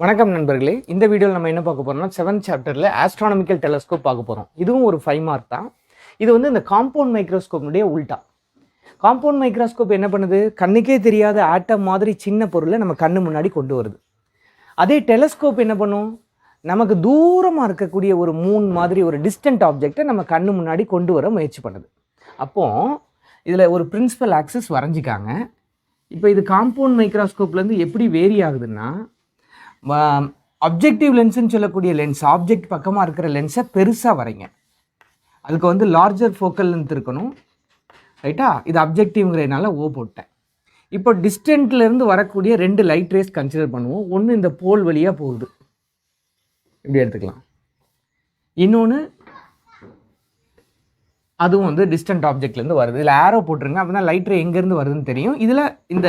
வணக்கம் நண்பர்களே. இந்த வீடியோவில் நம்ம என்ன பார்க்க போகிறோம்னா 7th சாப்டரில் ஆஸ்ட்ரானமிக்கல் டெலஸ்கோப் பார்க்க போகிறோம். இதுவும் ஒரு 5 மார்க் தான். இது வந்து இந்த காம்பவுண்ட் மைக்ரோஸ்கோப்னுடைய உல்டா. காம்பவுண்ட் மைக்ரோஸ்கோப் என்ன பண்ணுது? கண்ணுக்கே தெரியாத ஆட்டம் மாதிரி சின்ன பொருளை நம்ம கண்ணு முன்னாடி கொண்டு வருது. அதே டெலஸ்கோப் என்ன பண்ணும்? நமக்கு தூரமாக இருக்கக்கூடிய ஒரு மூன் மாதிரி ஒரு டிஸ்டன்ட் ஆப்ஜெக்டை நம்ம கண்ணு முன்னாடி கொண்டு வர முயற்சி பண்ணுது. அப்போது இதில் ஒரு பிரின்சிபல் ஆக்சிஸ் வரைஞ்சிக்காங்க. இப்போ இது காம்பவுண்ட் மைக்ரோஸ்கோப்லேருந்து எப்படி வேரி ஆகுதுன்னா, அப்ஜெக்டிவ் லென்ஸுன்னு சொல்லக்கூடிய லென்ஸ், ஆப்ஜெக்ட் பக்கமாக இருக்கிற லென்ஸை பெருசாக வரைங்க. அதுக்கு வந்து லார்ஜர் ஃபோக்கல் லென்த் இருக்கணும், ரைட்டா? இது அப்ஜெக்டிவ்ங்கிறதுனால ஓ போட்டேன். இப்போ டிஸ்டன்ட்லேருந்து வரக்கூடிய 2 லைட் ரேஸ் கன்சிடர் பண்ணுவோம். ஒன்று இந்த போல் வழியாக போகுது, இப்படி எடுத்துக்கலாம். இன்னொன்று அதுவும் வந்து டிஸ்டன்ட் ஆப்ஜெக்ட்லேருந்து வருது. இதில் ஆரோ போட்டுருங்க, அப்போ தான் லைட் ரே எங்கேருந்து வருதுன்னு தெரியும். இதில் இந்த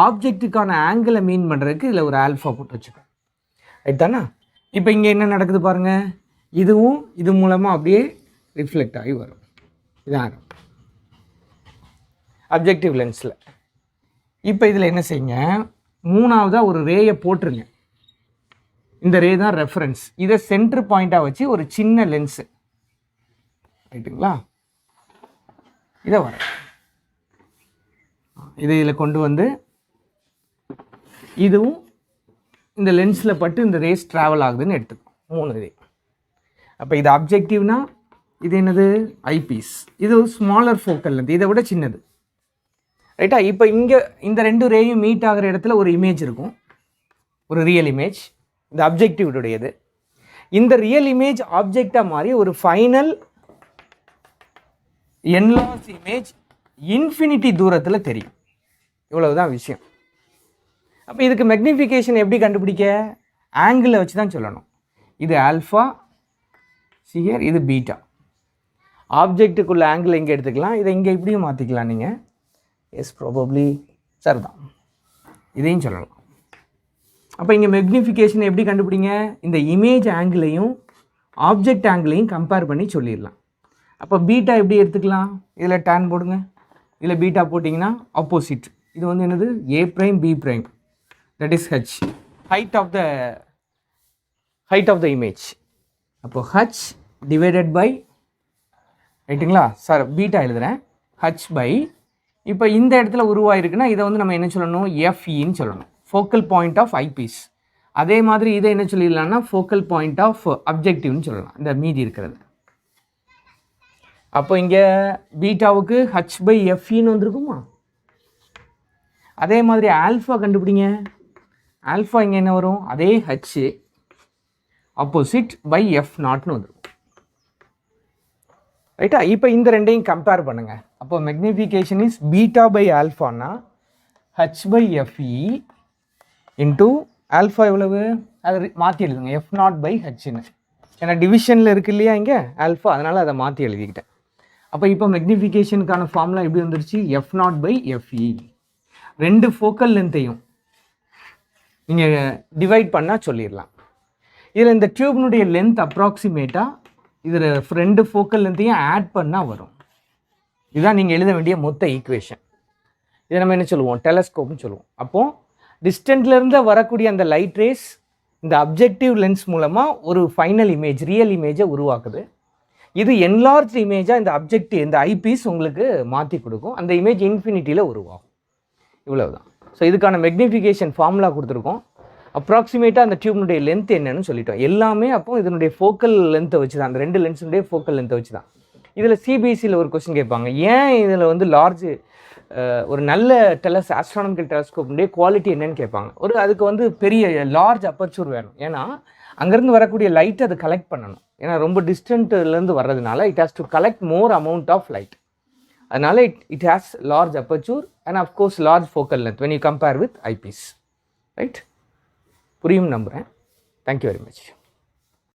ஆப்ஜெக்ட்டுக்கான ஆங்கிளை மீன் பண்ணுறதுக்கு இதில் ஒரு ஆல்ஃபா போட்டு வச்சுக்கோங்க, ரைட் தானே? இப்போ இங்கே என்ன நடக்குது பாருங்கள், இதுவும் இது மூலமாக அப்படியே ரிஃப்ளெக்ட் ஆகி வரும். இதான் அப்ஜெக்டிவ் லென்ஸில். இப்போ இதில் என்ன செய்யுங்க, மூணாவதாக ஒரு ரேயை போட்டுருங்க. இந்த ரே தான் ரெஃபரன்ஸ். இதை சென்ட்ரு பாயிண்ட்டாக வச்சு ஒரு சின்ன லென்ஸு, ரைட்டுங்களா? இதை வர இதில் கொண்டு வந்து இதுவும் இந்த லென்ஸில் பட்டு இந்த ரேஸ் ட்ராவல் ஆகுதுன்னு எடுத்துக்கோம். 3 ரே. அப்போ இது அப்ஜெக்டிவ்னா இது என்னது? ஐபீஸ். இது ஒரு ஸ்மாலர் ஃபோக்கல் லென்த், இதை விட சின்னது, ரைட்டா? இப்போ இங்கே இந்த 2 ரேயும் மீட் ஆகிற இடத்துல ஒரு இமேஜ் இருக்கும், ஒரு ரியல் இமேஜ். இந்த அப்ஜெக்டிவுடையது. இந்த ரியல் இமேஜ் ஆப்ஜெக்டாக மாறி ஒரு ஃபைனல் என்லார்ஜ் இமேஜ் இன்ஃபினிட்டி தூரத்தில் தெரியும். இவ்வளவுதான் விஷயம். அப்போ இதுக்கு மெக்னிஃபிகேஷன் எப்படி கண்டுபிடிக்க? ஆங்கிளை வச்சு தான் சொல்லணும். இது ஆல்ஃபா சியர், இது பீட்டா. ஆப்ஜெக்ட்டுக்குள்ள ஆங்கிள் இங்கே எடுத்துக்கலாம், இதை இங்கே இப்படியும் மாற்றிக்கலாம் நீங்கள். எஸ், ப்ராபப்ளி சார் தான், இதையும் சொல்லலாம். அப்போ இங்கே மெக்னிஃபிகேஷன் எப்படி கண்டுபிடிங்க? இந்த இமேஜ் ஆங்கிளையும் ஆப்ஜெக்ட் ஆங்கிளையும் கம்பேர் பண்ணி சொல்லிடலாம். அப்போ பீட்டா எப்படி எடுத்துக்கலாம்? இதில் டேன் போடுங்க, இதில் பீட்டா போட்டிங்கன்னா ஆப்போசிட். இது வந்து என்னது? A prime B prime, that is h, height of the image. அப்போ h divided by, ரைட்டுங்களா சார்? பீட்டா எழுதுகிறேன், h by, இப்போ இந்த இடத்துல உருவாயிருக்குன்னா இதை வந்து நம்ம என்ன சொல்லணும்? FEன்னு சொல்லணும், ஃபோக்கல் பாயிண்ட் ஆஃப் ஐபீஸ். அதே மாதிரி இதை என்ன சொல்லிடலாம்னா ஃபோக்கல் பாயிண்ட் ஆஃப் அப்ஜெக்டிவ்னு சொல்லலாம், இந்த மீதி இருக்கிறது. அப்போ இங்கே பீட்டாவுக்கு h by FEன்னு வந்திருக்குமா? அதே மாதிரி ஆல்ஃபா கண்டுபிடிங்க. ஆல்ஃபா இங்கே என்ன வரும்? அதே h ஆப்போசிட் பை F0ன்னு வந்துடும், ரைட்டா? இப்போ இந்த ரெண்டையும் கம்பேர் பண்ணுங்கள். அப்போ மெக்னிஃபிகேஷன் இஸ் பீட்டா பை ஆல்ஃபானா h by FE into alpha எவ்வளவு? அதை மாற்றி எழுதுங்க, F0 by hன்னு. ஏன்னா டிவிஷனில் இருக்கு இல்லையா இங்கே ஆல்ஃபா, அதனால் அதை மாற்றி எழுதிக்கிட்டேன். அப்போ இப்போ மெக்னிஃபிகேஷனுக்கான ஃபார்முலா எப்படி வந்துருச்சு? F0 by FE. 2 ஃபோக்கல் லென்த்தையும் நீங்கள் டிவைட் பண்ணால் சொல்லிடலாம். இதில் இந்த டியூப்னுடைய லென்த் அப்ராக்சிமேட்டாக இதில் 2 ஃபோக்கல் லென்த்தையும் ஆட் பண்ணால் வரும். இதுதான் நீங்கள் எழுத வேண்டிய மொத்த ஈக்குவேஷன். இதை நம்ம என்ன சொல்லுவோம்? டெலஸ்கோப்னு சொல்லுவோம். அப்போது டிஸ்டன்ட்லேருந்து வரக்கூடிய அந்த லைட் ரேஸ் இந்த அப்ஜெக்டிவ் லென்ஸ் மூலமாக ஒரு ஃபைனல் இமேஜ், ரியல் இமேஜை உருவாக்குது. இது என்லார்ஜ் இமேஜாக இந்த அப்ஜெக்டிவ், இந்த ஐபீஸ் உங்களுக்கு மாற்றி கொடுக்கும். அந்த இமேஜ் இன்ஃபினிட்டியில் உருவாகும். இவ்வளவு தான். ஸோ இதுக்கான மெக்னிஃபிகேஷன் ஃபார்முலா கொடுத்துருக்கோம். அப்ராக்சிமேட்டாக அந்த டியூப்னுடைய லென்த் என்னன்னு சொல்லிட்டோம். எல்லாமே அப்போ இதனுடைய ஃபோக்கல் லென்த்தை வச்சு தான், அந்த 2 லென்ஸுடைய ஃபோக்கல் லென்த்தை வச்சு தான். இதில் சிபிஎஸ்சியில் ஒரு கொஸ்டின் கேட்பாங்க, ஏன் இதில் வந்து லார்ஜ் ஒரு நல்ல ஆஸ்ட்ரானமிக்கல் டெலஸ்கோப்னுடைய குவாலிட்டி என்னன்னு கேட்பாங்க. அதுக்கு வந்து பெரிய லார்ஜ் அப்பர்ச்சூர் வேணும். ஏன்னா அங்கேருந்து வரக்கூடிய லைட் அது கலெக்ட் பண்ணணும். ஏன்னா ரொம்ப டிஸ்டன்ட்லேருந்து வர்றதுனால it has to collect more amount of light. அதனால it has large aperture and of course large focal length when you compare with eyepiece, right? புரியும் நம்புகிறேன். Thank you very much.